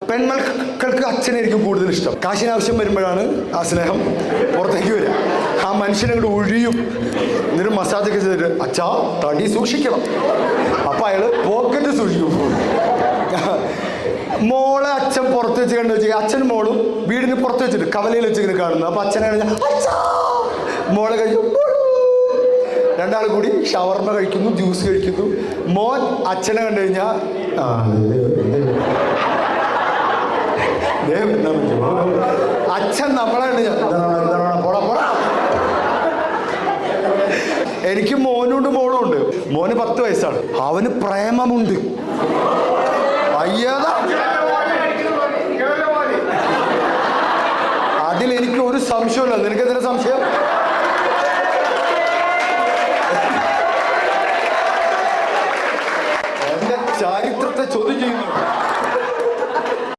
പെൺമക്കൾക്ക് അച്ഛനായിരിക്കും കൂടുതൽ ഇഷ്ടം. കാശിനാവശ്യം വരുമ്പോഴാണ് ആ സ്നേഹം പുറത്തേക്ക് വരിക. ആ മനുഷ്യനങ്ങോട്ട് ഒഴിയും. എന്നിട്ട് മസാജൊക്കെ ചെയ്തിട്ട് അച്ഛാ തടി സൂക്ഷിക്കണം. അപ്പം അയാൾ പോക്കറ്റ് സൂക്ഷിക്കും. മോളെ അച്ഛൻ പുറത്ത് വെച്ച് കണ്ടു വെച്ചാൽ അച്ഛനും മോളും വീടിന് പുറത്ത് വെച്ചിട്ട് കവലയിൽ വെച്ച് ഇങ്ങനെ കാണുന്നു. അപ്പം അച്ഛനാണ് മോളെ കഴിച്ചു. രണ്ടാൾ കൂടി ഷവർമ കഴിക്കുന്നു, ജ്യൂസ് കഴിക്കുന്നു. മോൻ അച്ഛനെ കണ്ടു കഴിഞ്ഞാൽ അച്ഛൻ നമ്മളെ എനിക്ക് മോനുണ്ട് മോളും ഉണ്ട്. മോന് 10 വയസ്സാണ്. അവന് പ്രേമമുണ്ട്. അയ്യതാ